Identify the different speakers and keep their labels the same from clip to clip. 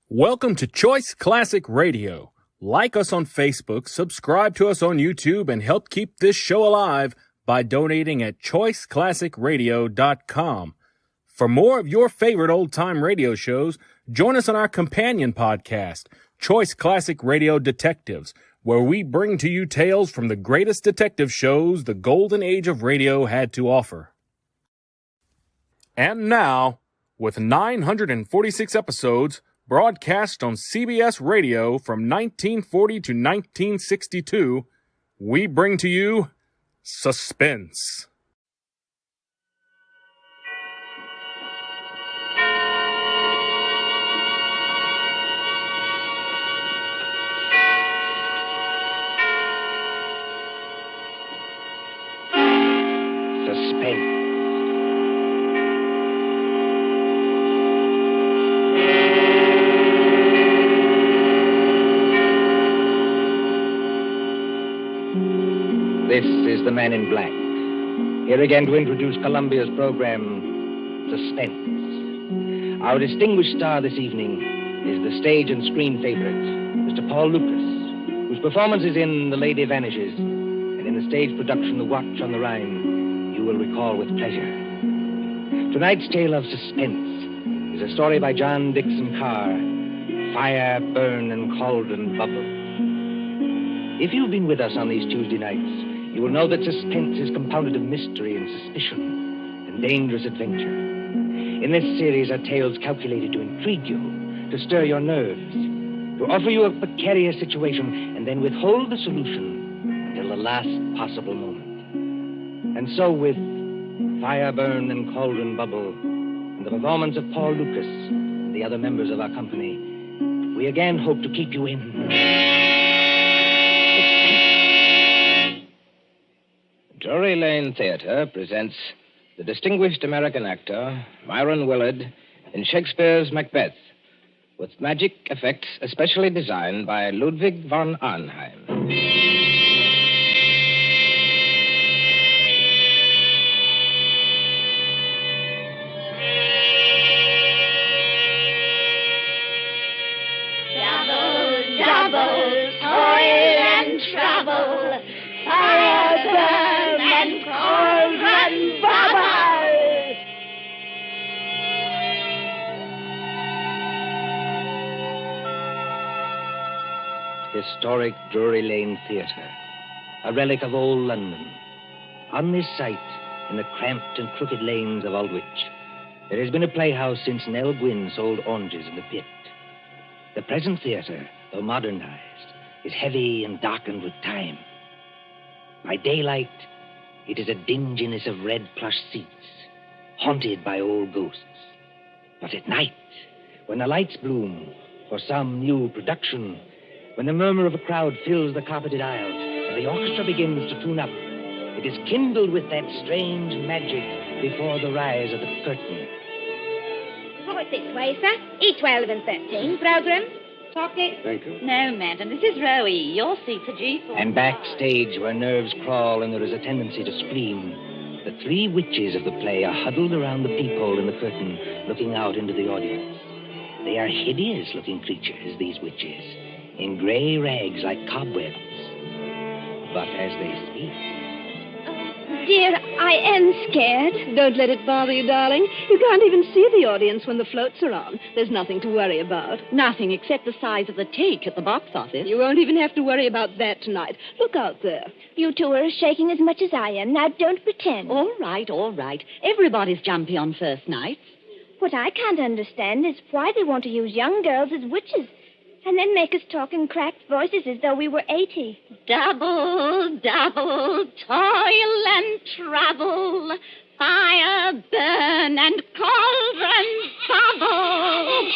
Speaker 1: Welcome to Choice Classic Radio. Like us on Facebook, subscribe to us on YouTube, and help keep this show alive by donating at choiceclassicradio.com. For more of your favorite old-time radio shows, join us on our companion podcast, Choice Classic Radio Detectives, where we bring to you tales from the greatest detective shows the golden age of radio had to offer. And now, with 946 episodes, broadcast on CBS Radio from 1940 to 1962, we bring to you Suspense.
Speaker 2: Suspense. This is the Man in Black, here again to introduce Columbia's program, Suspense. Our distinguished star this evening is the stage and screen favorite, Mr. Paul Lucas, whose performances in The Lady Vanishes and in the stage production The Watch on the Rhine you will recall with pleasure. Tonight's tale of suspense is a story by John Dixon Carr, Fire, Burn, and Cauldron Bubble. If you've been with us on these Tuesday nights, you will know that suspense is compounded of mystery and suspicion and dangerous adventure. In this series are tales calculated to intrigue you, to stir your nerves, to offer you a precarious situation and then withhold the solution until the last possible moment. And so with Fire, Burn, and Cauldron Bubble and the performance of Paul Lucas and the other members of our company, we again hope to keep you in...
Speaker 3: Drury Lane Theatre presents the distinguished American actor Myron Willard in Shakespeare's Macbeth, with magic effects especially designed by Ludwig von Arnheim.
Speaker 4: Double, double, toil and trouble, fire, burn, and cauldron bubble.
Speaker 2: Historic Drury Lane Theatre, a relic of old London. On this site, in the cramped and crooked lanes of Aldwych, there has been a playhouse since Nell Gwynn sold oranges in the pit. The present theatre, though modernized, is heavy and darkened with time. By daylight, it is a dinginess of red plush seats, haunted by old ghosts. But at night, when the lights bloom for some new production, when the murmur of a crowd fills the carpeted aisles and the orchestra begins to tune up, it is kindled with that strange magic before the rise of the curtain.
Speaker 5: Oh, it's this way, sir. E12 and 13. Program. Chocolate.
Speaker 2: Thank you.
Speaker 6: No, madam. This is row E. Your seats are G4.
Speaker 2: And backstage, where nerves crawl and there is a tendency to scream, the three witches of the play are huddled around the peephole in the curtain, looking out into the audience. They are hideous-looking creatures, these witches, in gray rags like cobwebs. But as they speak...
Speaker 5: Dear, I am scared.
Speaker 7: Don't let it bother you, darling. You can't even see the audience when the floats are on. There's nothing to worry about.
Speaker 6: Nothing except the size of the take at the box office.
Speaker 7: You won't even have to worry about that tonight. Look out there.
Speaker 5: You two are shaking as much as I am. Now, don't pretend.
Speaker 6: All right, all right. Everybody's jumpy on first nights.
Speaker 5: What I can't understand is why they want to use young girls as witches and then make us talk in cracked voices as though we were 80.
Speaker 6: Double, double, toil and trouble, fire, burn, and cauldron bubble.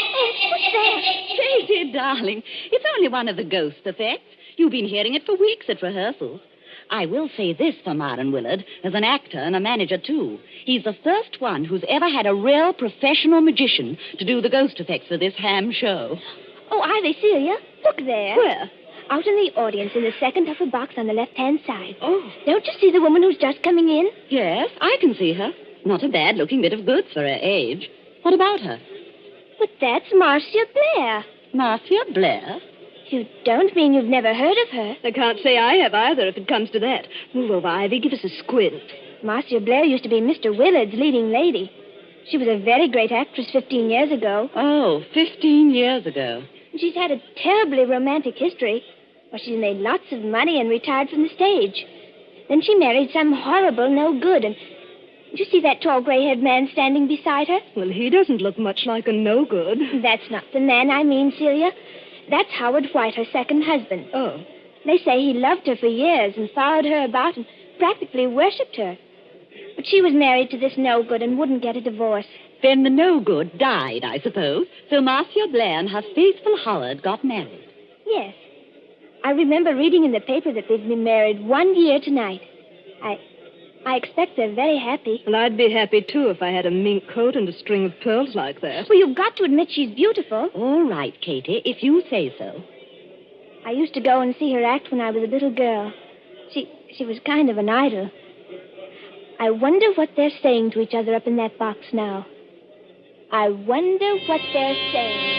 Speaker 5: What's that?
Speaker 6: Say, dear darling, it's only one of the ghost effects. You've been hearing it for weeks at rehearsals. I will say this for Myron Willard, as an actor and a manager, too. He's the first one who's ever had a real professional magician to do the ghost effects for this ham show.
Speaker 5: Oh, are they, Celia? Look there.
Speaker 7: Where?
Speaker 5: Out in the audience in the second upper box on the left-hand side.
Speaker 6: Oh.
Speaker 5: Don't you see the woman who's just coming in?
Speaker 6: Yes, I can see her. Not a bad-looking bit of goods for her age. What about her?
Speaker 5: But that's Marcia Blair.
Speaker 6: Marcia Blair?
Speaker 5: You don't mean you've never heard of her?
Speaker 7: I can't say I have either, if it comes to that. Move over, Ivy. Give us a squint.
Speaker 5: Marcia Blair used to be Mr. Willard's leading lady. She was a very great actress 15 years ago.
Speaker 6: Oh, 15 years ago.
Speaker 5: She's had a terribly romantic history. Well, she's made lots of money and retired from the stage. Then she married some horrible no-good, and... Did you see that tall gray-haired man standing beside her?
Speaker 7: Well, he doesn't look much like a no-good.
Speaker 5: That's not the man I mean, Celia. That's Howard White, her second husband.
Speaker 7: Oh.
Speaker 5: They say he loved her for years and followed her about and practically worshipped her. But she was married to this no-good and wouldn't get a divorce.
Speaker 6: Then the no-good died, I suppose. So Marcia Blair and her faithful Howard got married.
Speaker 5: Yes. I remember reading in the paper that they've been married 1 year tonight. I expect they're very happy.
Speaker 7: Well, I'd be happy, too, if I had a mink coat and a string of pearls like that.
Speaker 5: Well, you've got to admit she's beautiful.
Speaker 6: All right, Katie, if you say so.
Speaker 5: I used to go and see her act when I was a little girl. She was kind of an idol. I wonder what they're saying to each other up in that box now. I wonder what they're saying.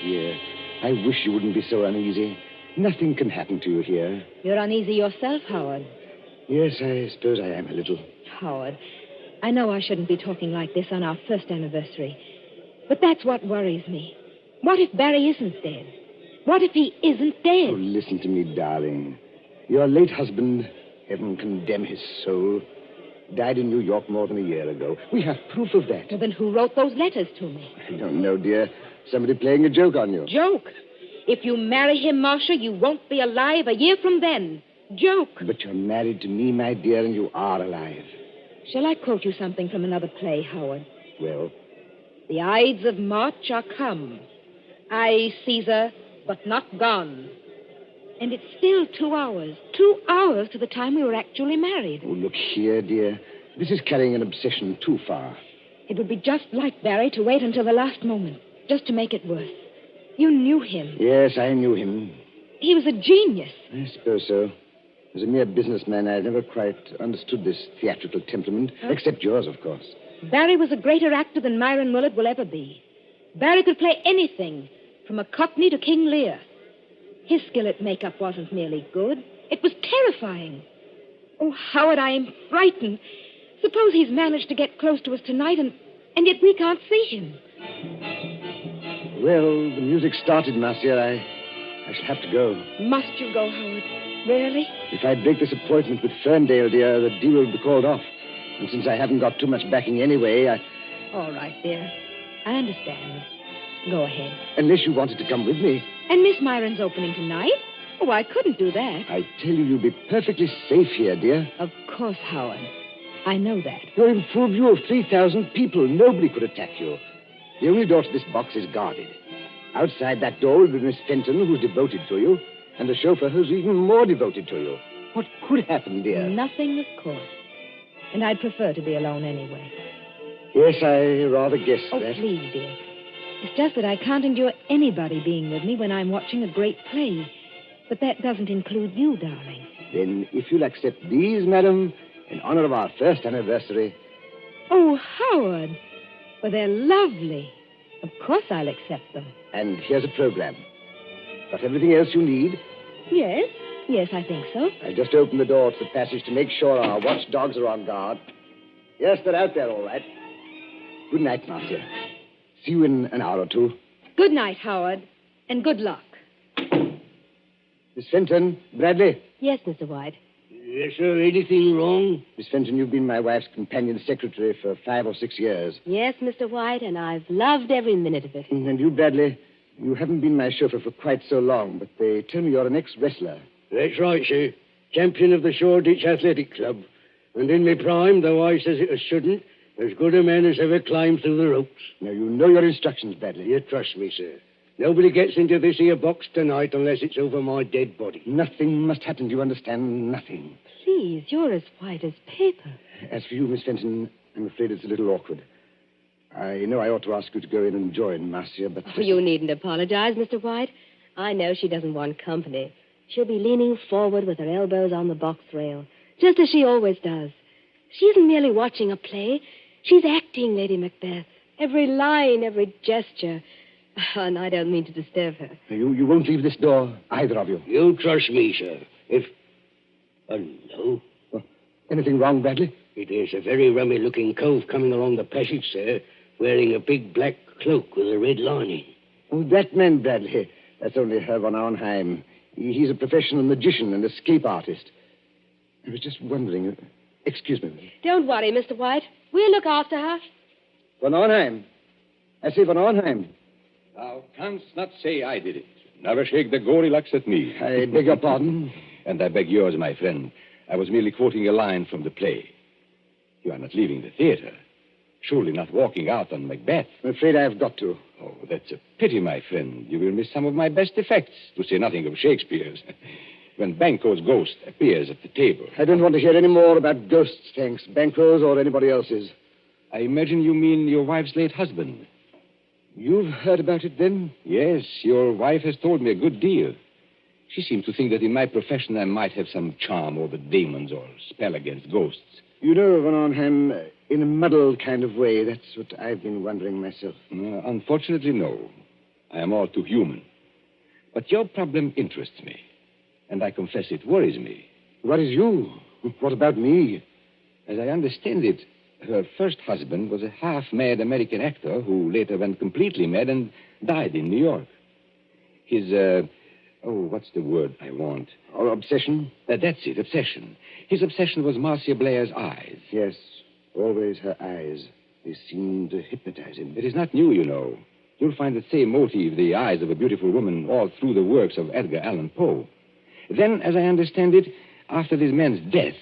Speaker 8: Dear, I wish you wouldn't be so uneasy. Nothing can happen to you here.
Speaker 9: You're uneasy yourself, Howard.
Speaker 8: Yes, I suppose I am a little.
Speaker 9: Howard, I know I shouldn't be talking like this on our first anniversary, but that's what worries me. What if Barry isn't dead? What if he isn't dead?
Speaker 8: Oh, listen to me, darling. Your late husband, heaven condemn his soul, died in New York more than a year ago. We have proof of that.
Speaker 9: Well, then who wrote those letters to me?
Speaker 8: I don't know, dear. Somebody playing a joke on you.
Speaker 9: Joke? If you marry him, Marcia, you won't be alive a year from then. Joke.
Speaker 8: But you're married to me, my dear, and you are alive.
Speaker 9: Shall I quote you something from another play, Howard?
Speaker 8: Well?
Speaker 9: The Ides of March are come. I, Caesar, but not gone. And it's still 2 hours. 2 hours to the time we were actually married.
Speaker 8: Oh, look here, dear. This is carrying an obsession too far.
Speaker 9: It would be just like Barry to wait until the last moment, just to make it worse. You knew him.
Speaker 8: Yes, I knew him.
Speaker 9: He was a genius.
Speaker 8: I suppose so. As a mere businessman, I've never quite understood this theatrical temperament, except yours, of course.
Speaker 9: Barry was a greater actor than Myron Willard will ever be. Barry could play anything, from a Cockney to King Lear. His skill at makeup wasn't merely good. It was terrifying. Oh, Howard, I am frightened. Suppose he's managed to get close to us tonight, and yet we can't see him.
Speaker 8: Well, the music started, Marcia. I shall have to go.
Speaker 9: Must you go, Howard? Really?
Speaker 8: If I break this appointment with Ferndale, dear, the deal will be called off. And since I haven't got too much backing anyway,
Speaker 9: All right, dear. I understand. Go ahead.
Speaker 8: Unless you wanted to come with me.
Speaker 9: And Miss Myron's opening tonight? Oh, I couldn't do that.
Speaker 8: I tell you, you'll be perfectly safe here, dear.
Speaker 9: Of course, Howard. I know that.
Speaker 8: You're in full view of 3,000 people. Nobody could attack you. The only door to this box is guarded. Outside that door will be Miss Fenton, who's devoted to you, and the chauffeur who's even more devoted to you. What could happen, dear?
Speaker 9: Nothing, of course. And I'd prefer to be alone anyway.
Speaker 8: Yes, I rather guessed
Speaker 9: Oh,
Speaker 8: that.
Speaker 9: please, dear. It's just that I can't endure anybody being with me when I'm watching a great play. But that doesn't include you, darling.
Speaker 8: Then, if you'll accept these, madam, in honor of our first anniversary.
Speaker 9: Oh, Howard. Well, they're lovely. Of course I'll accept them.
Speaker 8: And here's a program. Got everything else you need?
Speaker 9: Yes. Yes, I think so.
Speaker 8: I'll just open the door to the passage to make sure our watchdogs are on guard. Yes, they're out there, all right. Good night, Marcia. See you in an hour or two.
Speaker 9: Good night, Howard. And good luck.
Speaker 8: Miss Fenton, Bradley.
Speaker 9: Yes, Mr. White.
Speaker 10: Yes, sir. Anything wrong?
Speaker 8: Miss Fenton, you've been my wife's companion secretary for 5 or 6 years.
Speaker 9: Yes, Mr. White, and I've loved every minute of it.
Speaker 8: And you, Bradley, you haven't been my chauffeur for quite so long, but they tell me you're an ex-wrestler.
Speaker 10: That's right, sir. Champion of the Shoreditch Athletic Club. And in my prime, though I says it as shouldn't, as good a man as ever climbed through the ropes.
Speaker 8: Now, you know your instructions, Bradley.
Speaker 10: You trust me, sir. Nobody gets into this here box tonight unless it's over my dead body.
Speaker 8: Nothing must happen, do you understand? Nothing.
Speaker 9: Please, you're as white as paper.
Speaker 8: As for you, Miss Fenton, I'm afraid it's a little awkward. I know I ought to ask you to go in and join Marcia, but...
Speaker 9: Oh, you needn't apologize, Mr. White. I know she doesn't want company. She'll be leaning forward with her elbows on the box rail, just as she always does. She isn't merely watching a play. She's acting, Lady Macbeth. Every line, every gesture. And I don't mean to disturb her.
Speaker 8: You won't leave this door, either of you.
Speaker 10: You trust me, sir. No.
Speaker 8: Anything wrong, Bradley?
Speaker 10: It is a very rummy-looking cove coming along the passage, sir, wearing a big black cloak with a red lining.
Speaker 8: Oh, that man, Bradley. That's only Herr von Arnheim. He's a professional magician and escape artist. I was just wondering... Excuse me.
Speaker 9: Don't worry, Mr. White. We'll look after her.
Speaker 8: Von Arnheim. I say Von Arnheim.
Speaker 11: Thou canst not say I did it. Never shake the gory-locks at me.
Speaker 8: I beg your pardon.
Speaker 11: And I beg yours, my friend. I was merely quoting a line from the play. You are not leaving the theater. Surely not walking out on Macbeth.
Speaker 8: I'm afraid I've got to.
Speaker 11: Oh, that's a pity, my friend. You will miss some of my best effects, to say nothing of Shakespeare's. When Banquo's ghost appears at the table.
Speaker 8: I don't want to hear any more about ghosts, thanks. Banquo's or anybody else's.
Speaker 11: I imagine you mean your wife's late husband.
Speaker 8: You've heard about it, then?
Speaker 11: Yes, your wife has told me a good deal. She seemed to think that in my profession I might have some charm over demons or spell against ghosts.
Speaker 8: You know, Von Arnheim, in a muddled kind of way, that's what I've been wondering myself.
Speaker 11: Unfortunately, no. I am all too human. But your problem interests me. And I confess it worries me.
Speaker 8: Worries you? What about me?
Speaker 11: As I understand it, her first husband was a half-mad American actor who later went completely mad and died in New York. His, what's the word I want?
Speaker 8: Or obsession?
Speaker 11: That's it, obsession. His obsession was Marcia Blair's eyes.
Speaker 8: Yes, always her eyes. They seemed to hypnotize him.
Speaker 11: It is not new, you know. You'll find the same motive, the eyes of a beautiful woman, all through the works of Edgar Allan Poe. Then, as I understand it, after this man's death,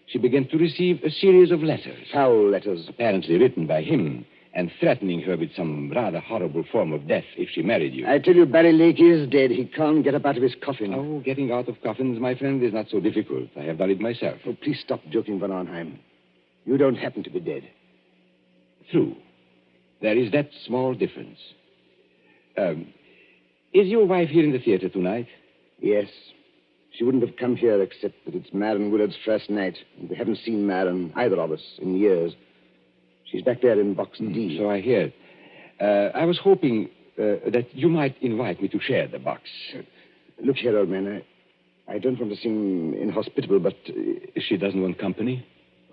Speaker 11: she began to receive a series of letters.
Speaker 8: Foul letters.
Speaker 11: Apparently written by him, and threatening her with some rather horrible form of death if she married you.
Speaker 8: I tell you, Barry Lake is dead. He can't get up out of his coffin.
Speaker 11: Oh, getting out of coffins, my friend, is not so difficult. I have done it myself.
Speaker 8: Oh, please stop joking, Von Arnheim. You don't happen to be dead.
Speaker 11: True. There is that small difference. Is your wife here in the theater tonight?
Speaker 8: Yes. She wouldn't have come here except that it's Marion Willard's first night. And we haven't seen Marion, either of us, in years. She's back there in box D.
Speaker 11: So I hear. I was hoping that you might invite me to share the box.
Speaker 8: Look here, old man. I don't want to seem inhospitable, but...
Speaker 11: She doesn't want company?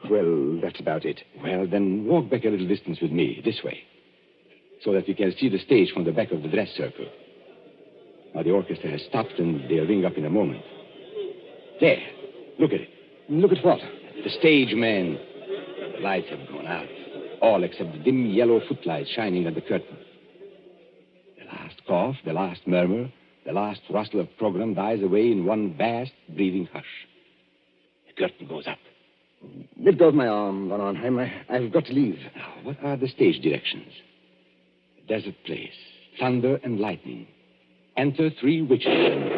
Speaker 8: Well, that's about it.
Speaker 11: Well, then walk back a little distance with me, this way, so that we can see the stage from the back of the dress circle. Now, the orchestra has stopped, and they'll ring up in a moment. There. Look at it.
Speaker 8: Look at what?
Speaker 11: The stage, man. The lights have gone out. All except the dim yellow footlights shining on the curtain. The last cough, the last murmur, the last rustle of program dies away in one vast, breathing hush. The curtain goes up.
Speaker 8: Let go of my arm, Von Arnheim. I've got to leave.
Speaker 11: Now, what are the stage directions? A desert place. Thunder and lightning. Enter 3 witches.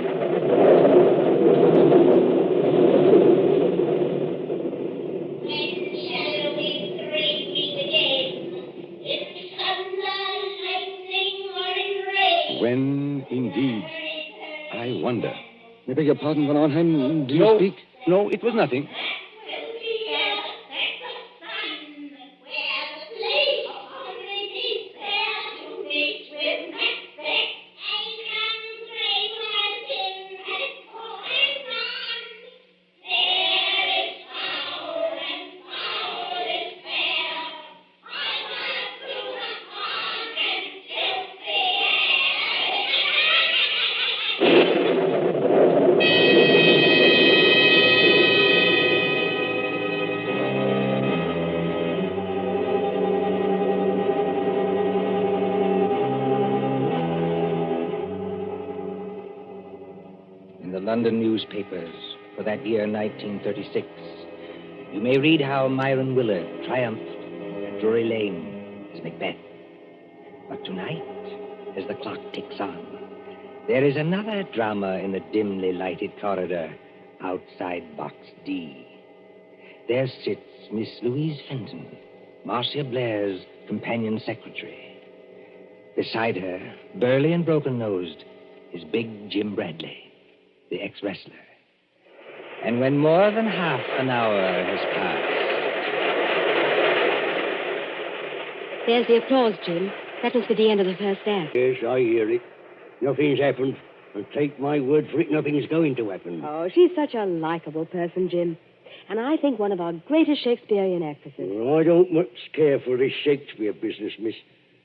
Speaker 11: When, indeed, I wonder.
Speaker 8: I beg your pardon, Von Arnheim. Do you speak?
Speaker 11: No, it was nothing.
Speaker 2: London newspapers for that year 1936, you may read how Myron Willard triumphed at Drury Lane as Macbeth. But tonight, as the clock ticks on, there is another drama in the dimly lighted corridor outside Box D. There sits Miss Louise Fenton, Marcia Blair's companion secretary. Beside her, burly and broken-nosed, is big Jim Bradley. the ex-wrestler. And when more than half an hour has passed...
Speaker 9: There's the applause, Jim. That must be the end of the first act.
Speaker 10: Yes, I hear it. Nothing's happened. And take my word for it, nothing's going to happen.
Speaker 9: Oh, she's such a likable person, Jim. And I think one of our greatest Shakespearean actresses.
Speaker 10: Well, I don't much care for this Shakespeare business, miss.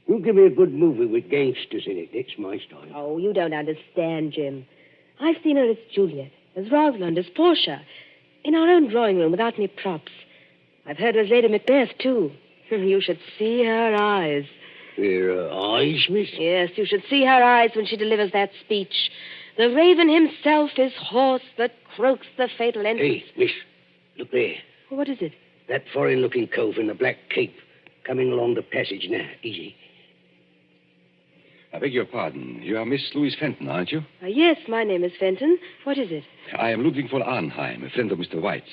Speaker 10: You give me a good movie with gangsters in it. That's my style.
Speaker 9: Oh, you don't understand, Jim. I've seen her as Juliet, as Rosalind, as Portia, in our own drawing room without any props. I've heard her as Lady Macbeth, too. You should see her eyes.
Speaker 10: Her eyes, miss?
Speaker 9: Yes, you should see her eyes when she delivers that speech. The raven himself is hoarse that croaks the fatal entrance.
Speaker 10: Hey, miss, look there.
Speaker 9: What is it?
Speaker 10: That foreign-looking cove in the black cape coming along the passage now. Easy.
Speaker 11: I beg your pardon. You are Miss Louise Fenton, aren't you?
Speaker 9: Yes, my name is Fenton. What is it?
Speaker 11: I am Ludwig von Arnheim, a friend of Mr. White's.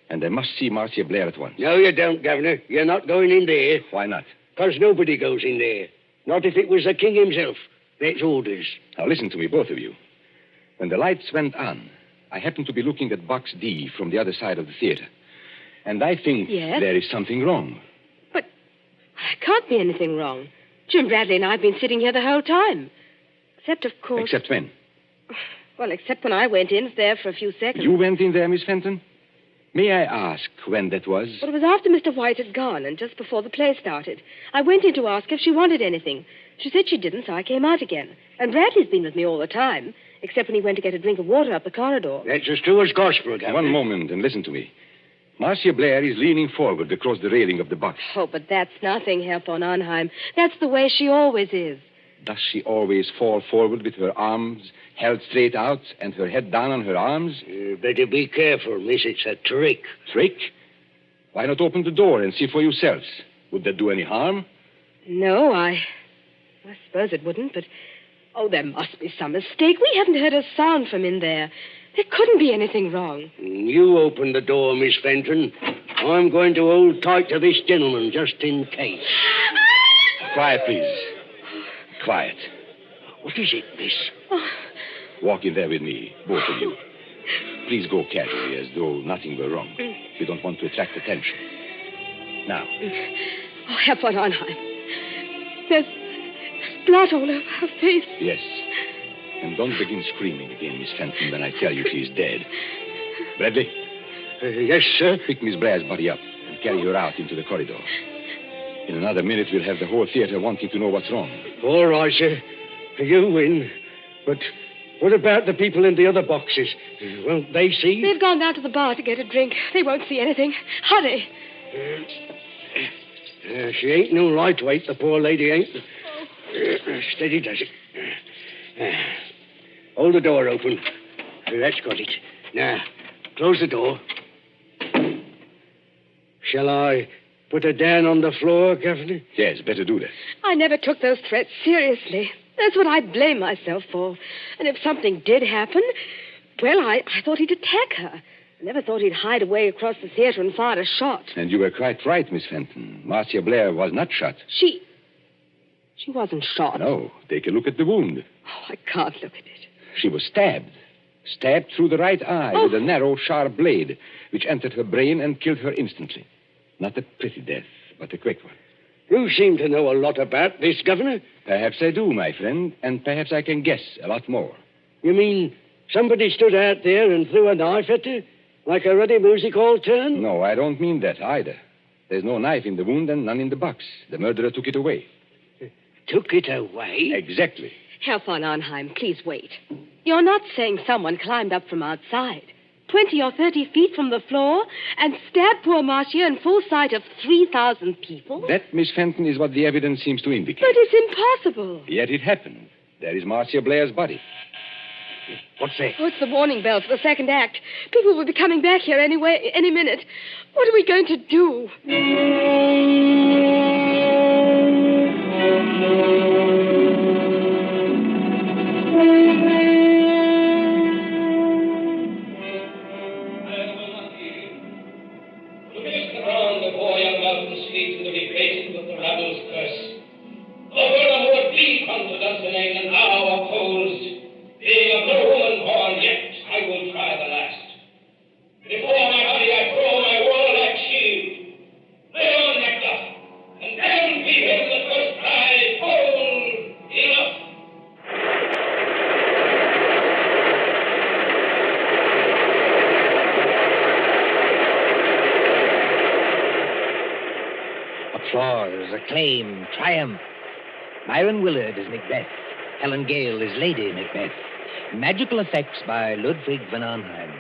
Speaker 11: And I must see Marcia Blair at once.
Speaker 10: No, you don't, Governor. You're not going in there.
Speaker 11: Why not?
Speaker 10: Because nobody goes in there. Not if it was the king himself. That's orders.
Speaker 11: Now, listen to me, both of you. When the lights went on, I happened to be looking at Box D from the other side of the theater. And I think there is something wrong.
Speaker 9: But there can't be anything wrong. Jim Bradley and I have been sitting here the whole time. Except, of course...
Speaker 11: Except when?
Speaker 9: Well, except when I went in there for a few seconds.
Speaker 11: You went in there, Miss Fenton? May I ask when that was?
Speaker 9: Well, it was after Mr. White had gone and just before the play started. I went in to ask if she wanted anything. She said she didn't, so I came out again. And Bradley's been with me all the time, except when he went to get a drink of water up the corridor.
Speaker 10: That's as true as gospel, Governor.
Speaker 11: One moment, and listen to me. Marcia Blair is leaning forward across the railing of the box.
Speaker 9: Oh, but that's nothing, Herr von Arnheim. That's the way she always is.
Speaker 11: Does she always fall forward with her arms held straight out and her head down on her arms?
Speaker 10: Better be careful, miss. It's a trick.
Speaker 11: Trick? Why not open the door and see for yourselves? Would that do any harm?
Speaker 9: No, I suppose it wouldn't, but... Oh, there must be some mistake. We haven't heard a sound from in there. There couldn't be anything wrong.
Speaker 10: You open the door, Miss Fenton. I'm going to hold tight to this gentleman, just in case.
Speaker 11: Quiet, please. Quiet.
Speaker 10: What is it, miss?
Speaker 11: Walk in there with me, both of you. Please go casually, as though nothing were wrong. We don't want to attract attention. Now.
Speaker 9: Oh, Herr von Arnheim. There's blood all over her face.
Speaker 11: Yes. And don't begin screaming again, Miss Fenton, when I tell you she's dead. Bradley?
Speaker 10: Yes, sir?
Speaker 11: Pick Miss Blair's body up and carry her out into the corridor. In another minute, we'll have the whole theater wanting to know what's wrong.
Speaker 10: All right, sir. You win. But what about the people in the other boxes? Won't they see?
Speaker 9: They've gone down to the bar to get a drink. They won't see anything. Hurry.
Speaker 10: She ain't no lightweight, the poor lady ain't. Steady does it. Hold the door open. That's got it. Now, close the door. Shall I put her down on the floor, Governor?
Speaker 11: Yes, better do that.
Speaker 9: I never took those threats seriously. That's what I blame myself for. And if something did happen, well, I thought he'd attack her. I never thought he'd hide away across the theater and fire a shot.
Speaker 11: And you were quite right, Miss Fenton. Marcia Blair was not shot.
Speaker 9: She wasn't shot.
Speaker 11: No. Take a look at the wound.
Speaker 9: Oh, I can't look at it.
Speaker 11: She was stabbed. Stabbed through the right eye with a narrow, sharp blade, which entered her brain and killed her instantly. Not a pretty death, but a quick one.
Speaker 10: You seem to know a lot about this, Governor.
Speaker 11: Perhaps I do, my friend, and perhaps I can guess a lot more.
Speaker 10: You mean somebody stood out there and threw a knife at her? Like a ruddy music hall turn?
Speaker 11: No, I don't mean that either. There's no knife in the wound and none in the box. The murderer took it away.
Speaker 10: Took it away?
Speaker 11: Exactly.
Speaker 9: Herr von Arnheim, please wait. You're not saying someone climbed up from outside, 20 or 30 feet from the floor, and stabbed poor Marcia in full sight of 3,000 people?
Speaker 11: That, Miss Fenton, is what the evidence seems to indicate.
Speaker 9: But it's impossible.
Speaker 11: Yet it happened. There is Marcia Blair's body.
Speaker 10: What's that?
Speaker 9: Oh, it's the warning bell for the second act. People will be coming back here any minute. What are we going to do?
Speaker 12: Confidence in England now opposed, being of no woman born yet.
Speaker 2: Applause, acclaim, triumph. Myron Willard as Macbeth. Helen Gale as Lady Macbeth. Magical effects by Ludwig van Arnheim.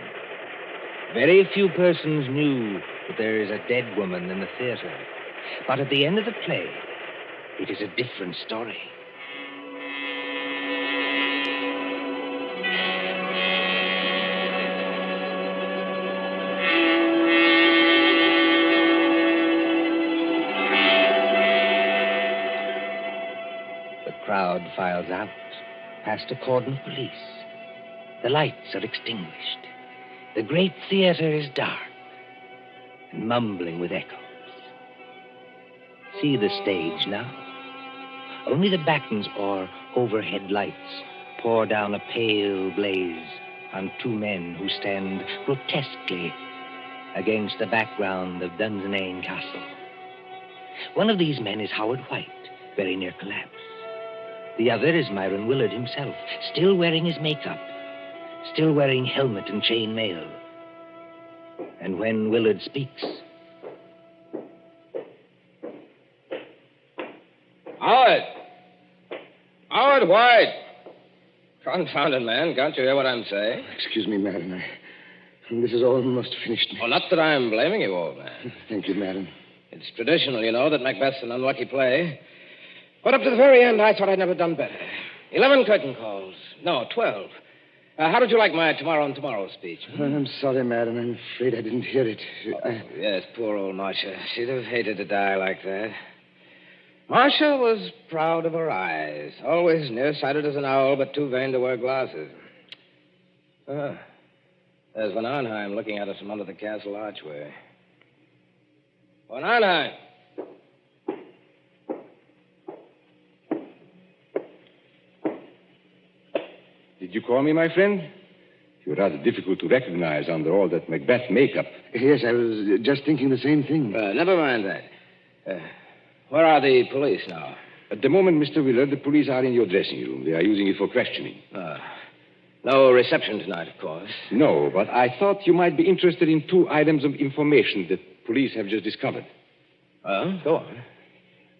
Speaker 2: Very few persons knew that there is a dead woman in the theater. But at the end of the play, it is a different story. The crowd files out, past a cordon of police. The lights are extinguished. The great theater is dark and mumbling with echoes. See the stage now. Only the battens or overhead lights pour down a pale blaze on two men who stand grotesquely against the background of Dunsinane Castle. One of these men is Howard White, very near collapse. The other is Myron Willard himself, still wearing his makeup, still wearing helmet and chain mail. And when Willard speaks...
Speaker 3: Howard! Howard White! Confounded man, can't you hear what I'm saying?
Speaker 8: Excuse me, madam. This is almost finished.
Speaker 3: Oh, not that I'm blaming you, old man.
Speaker 8: Thank you, madam.
Speaker 3: It's traditional, you know, that Macbeth's an unlucky play. But up to the very end, I thought I'd never done better. 11 curtain calls. No, 12. How did you like my tomorrow and tomorrow speech?
Speaker 8: I'm sorry, madam. I'm afraid I didn't hear it.
Speaker 3: Yes, poor old Marcia. She'd have hated to die like that. Marcia was proud of her eyes. Always nearsighted as an owl, but too vain to wear glasses. There's Van Arnheim looking at us from under the castle archway. Van Arnheim!
Speaker 11: Did you call me, my friend? You're rather difficult to recognize under all that Macbeth makeup.
Speaker 8: Yes, I was just thinking the same thing.
Speaker 3: Never mind that. Where are the police now?
Speaker 11: At the moment, Mr. Willard, the police are in your dressing room. They are using it for questioning.
Speaker 3: No reception tonight, of course.
Speaker 11: No, but I thought you might be interested in 2 items of information that police have just discovered.
Speaker 3: Go on.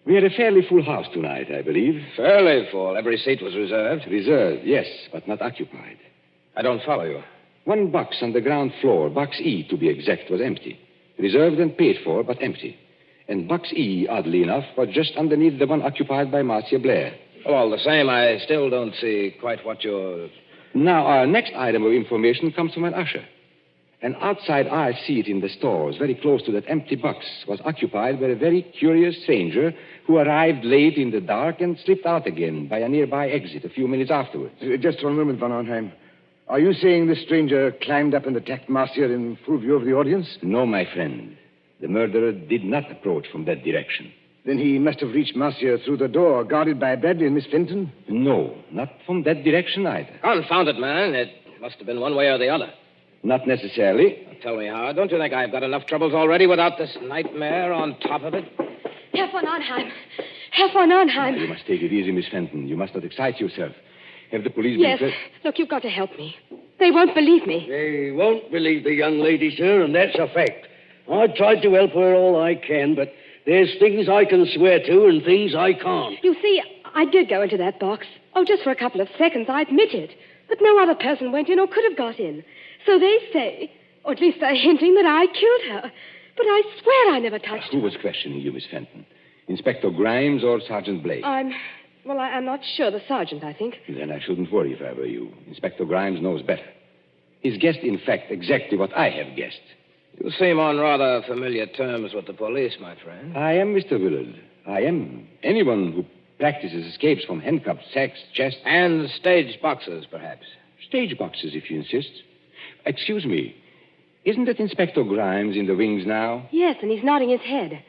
Speaker 11: We had a fairly full house tonight, I believe.
Speaker 3: Fairly full. Every seat was reserved.
Speaker 11: Reserved, yes, but not occupied.
Speaker 3: I don't follow you.
Speaker 11: 1 box on the ground floor, box E to be exact, was empty. Reserved and paid for, but empty. And box E, oddly enough, was just underneath the one occupied by Marcia Blair.
Speaker 3: Well, all the same, I still don't see quite what you're...
Speaker 11: Now, our next item of information comes from an usher. An outside aisle seat in the stores, very close to that empty box, was occupied by a very curious stranger who arrived late in the dark and slipped out again by a nearby exit a few minutes afterwards.
Speaker 8: Just one moment, Van Arnheim. Are you saying this stranger climbed up and attacked Marcia in full view of the audience?
Speaker 11: No, my friend. The murderer did not approach from that direction.
Speaker 8: Then he must have reached Marcia through the door, guarded by Bradley and Miss Fenton?
Speaker 11: No, not from that direction either.
Speaker 3: Confound it, man. It must have been one way or the other.
Speaker 11: Not necessarily.
Speaker 3: Tell me, Howard, don't you think I've got enough troubles already without this nightmare on top of it?
Speaker 9: Herr von Arnheim. Herr von Arnheim.
Speaker 11: You must take it easy, Miss Fenton. You must not excite yourself. Have the police
Speaker 9: Yes.
Speaker 11: been...
Speaker 9: Look, you've got to help me. They won't believe me.
Speaker 10: They won't believe the young lady, sir, and that's a fact. I've tried to help her all I can, but there's things I can swear to and things I can't.
Speaker 9: You see, I did go into that box. Oh, just for a couple of seconds, I admit it. But no other person went in or could have got in. So they say, or at least they're hinting that I killed her. But I swear I never touched her.
Speaker 11: Who was questioning you, Miss Fenton? Inspector Grimes or Sergeant Blake?
Speaker 9: I'm not sure. The sergeant, I think.
Speaker 11: Then I shouldn't worry if I were you. Inspector Grimes knows better. He's guessed, in fact, exactly what I have guessed.
Speaker 3: You seem on rather familiar terms with the police, my friend.
Speaker 11: I am, Mr. Willard. I am. Anyone who practices escapes from handcuffs, sacks, chests...
Speaker 3: And stage boxes, perhaps.
Speaker 11: Stage boxes, if you insist. Excuse me. Isn't that Inspector Grimes in the wings now?
Speaker 9: Yes, and he's nodding his head.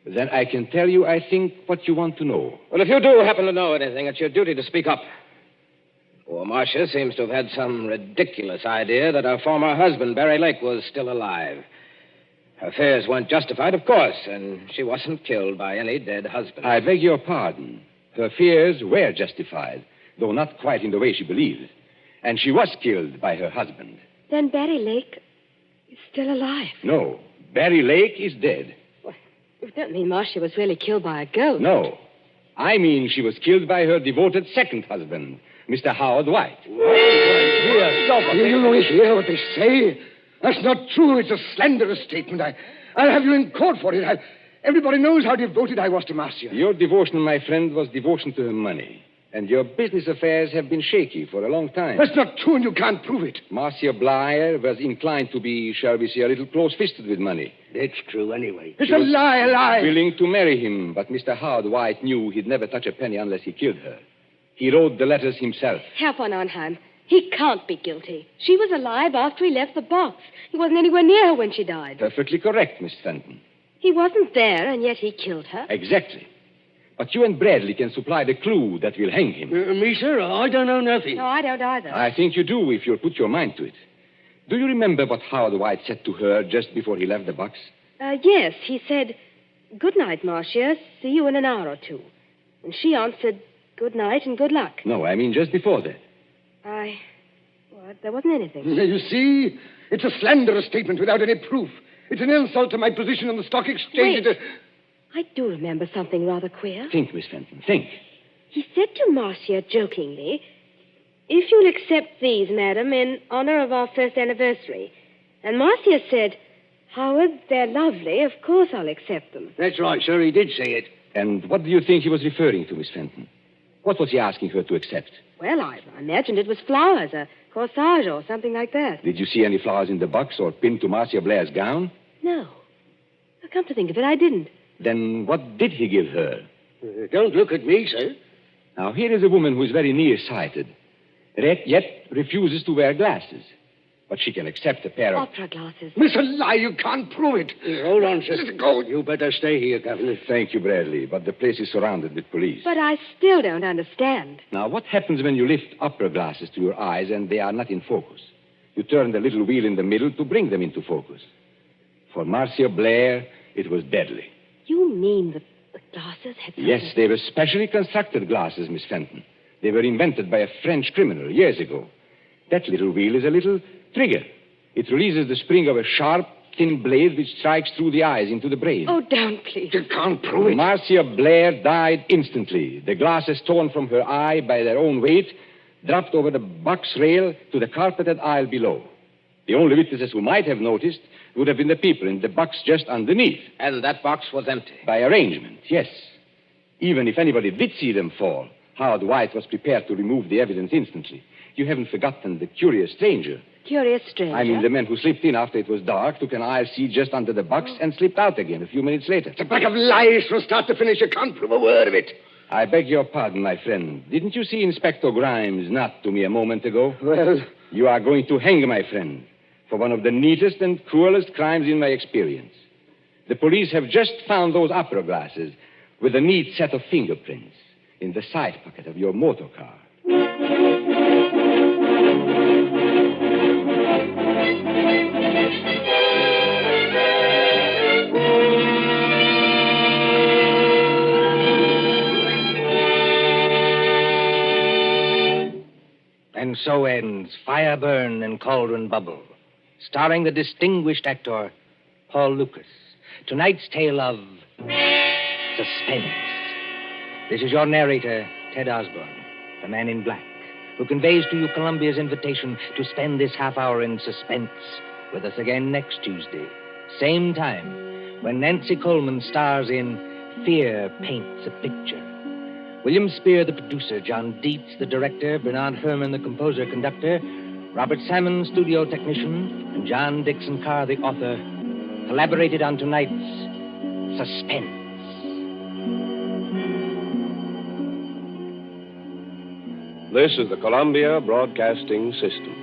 Speaker 11: Then I can tell you, I think, what you want to know.
Speaker 3: Well, if you do happen to know anything, it's your duty to speak up. Poor Marcia seems to have had some ridiculous idea that her former husband, Barry Lake, was still alive. Her fears weren't justified, of course, and she wasn't killed by any dead husband.
Speaker 11: I beg your pardon. Her fears were justified, though not quite in the way she believed. And she was killed by her husband.
Speaker 9: Then Barry Lake is still alive.
Speaker 11: No, Barry Lake is dead.
Speaker 9: You don't mean Marcia was really killed by a ghost?
Speaker 11: No. I mean she was killed by her devoted second husband, Mr. Howard White.
Speaker 8: You hear what they say? That's not true. It's a slanderous statement. I'll have you in court for it. Everybody knows how devoted I was to Marcia.
Speaker 11: Your devotion, my friend, was devotion to her money. And your business affairs have been shaky for a long time.
Speaker 8: That's not true, and you can't prove it.
Speaker 11: Marcia Blair was inclined to be, shall we say, a little close-fisted with money.
Speaker 10: That's true anyway.
Speaker 8: It's a lie.
Speaker 11: Willing to marry him, but Mr. Howard White knew he'd never touch a penny unless he killed her. He wrote the letters himself.
Speaker 9: Herr von Arnheim, he can't be guilty. She was alive after he left the box. He wasn't anywhere near her when she died.
Speaker 11: Perfectly correct, Miss Fenton.
Speaker 9: He wasn't there, and yet he killed her.
Speaker 11: Exactly. But you and Bradley can supply the clue that will hang him.
Speaker 10: Me, sir? I don't know nothing.
Speaker 9: No, I don't either.
Speaker 11: I think you do if you'll put your mind to it. Do you remember what Howard White said to her just before he left the box?
Speaker 9: Yes, he said, "Good night, Marcia. See you in an hour or two." And she answered, "Good night and good luck."
Speaker 11: No, I mean just before that.
Speaker 9: Well, there wasn't anything.
Speaker 8: You see? It's a slanderous statement without any proof. It's an insult to my position on the stock exchange.
Speaker 9: Wait. I do remember something rather queer.
Speaker 11: Think, Miss Fenton, think.
Speaker 9: He said to Marcia jokingly, "If you'll accept these, madam, in honor of our first anniversary." And Marcia said, "Howard, they're lovely. Of course I'll accept them."
Speaker 10: That's right, sir. He did say it.
Speaker 11: And what do you think he was referring to, Miss Fenton? What was he asking her to accept?
Speaker 9: Well, I imagined it was flowers, a corsage or something like that.
Speaker 11: Did you see any flowers in the box or pinned to Marcia Blair's gown?
Speaker 9: No. Now, come to think of it, I didn't.
Speaker 11: Then what did he give her?
Speaker 10: Don't look at me, sir.
Speaker 11: Now, here is a woman who is very nearsighted, yet refuses to wear glasses. But she can accept a pair of...
Speaker 9: Opera glasses.
Speaker 8: It's a lie. You can't prove it.
Speaker 10: Hold on, sir.
Speaker 8: Go.
Speaker 10: You better stay here, Governor.
Speaker 11: Thank you, Bradley, but the place is surrounded with police.
Speaker 9: But I still don't understand.
Speaker 11: Now, what happens when you lift opera glasses to your eyes and they are not in focus? You turn the little wheel in the middle to bring them into focus. For Marcia Blair, it was deadly.
Speaker 9: You mean the glasses had something...
Speaker 11: Yes, they were specially constructed glasses, Miss Fenton. They were invented by a French criminal years ago. That little wheel is a little trigger. It releases the spring of a sharp, thin blade which strikes through the eyes into the brain.
Speaker 9: Oh, don't, please.
Speaker 8: You can't prove it.
Speaker 11: Marcia Blair died instantly. The glasses torn from her eye by their own weight dropped over the box rail to the carpeted aisle below. The only witnesses who might have noticed would have been the people in the box just underneath.
Speaker 3: And that box was empty.
Speaker 11: By arrangement, yes. Even if anybody did see them fall, Howard White was prepared to remove the evidence instantly. You haven't forgotten the curious stranger.
Speaker 9: Curious stranger?
Speaker 11: I mean the man who slipped in after it was dark, took an aisle seat just under the box, and slipped out again a few minutes later.
Speaker 8: It's a pack of lies from start to finish. You can't prove a word of it.
Speaker 11: I beg your pardon, my friend. Didn't you see Inspector Grimes not to me a moment ago?
Speaker 8: Well...
Speaker 11: You are going to hang, my friend, for one of the neatest and cruelest crimes in my experience. The police have just found those opera glasses with a neat set of fingerprints in the side pocket of your motor car.
Speaker 2: And so ends Fire Burn and Cauldron Bubble, starring the distinguished actor Paul Lucas. Tonight's tale of suspense. This is your narrator, Ted Osborne, the man in black, who conveys to you Columbia's invitation to spend this half hour in suspense with us again next Tuesday, same time, when Nancy Coleman stars in Fear Paints a Picture. William Spear, the producer, John Dietz, the director, Bernard Herrmann, the composer-conductor, Robert Salmon, studio technician, and John Dixon Carr, the author, collaborated on tonight's Suspense.
Speaker 12: This is the Columbia Broadcasting System.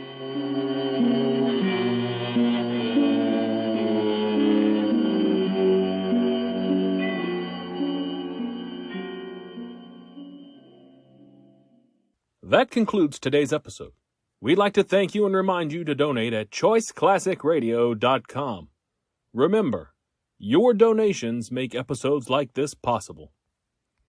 Speaker 1: That concludes today's episode. We'd like to thank you and remind you to donate at choiceclassicradio.com. Remember, your donations make episodes like this possible.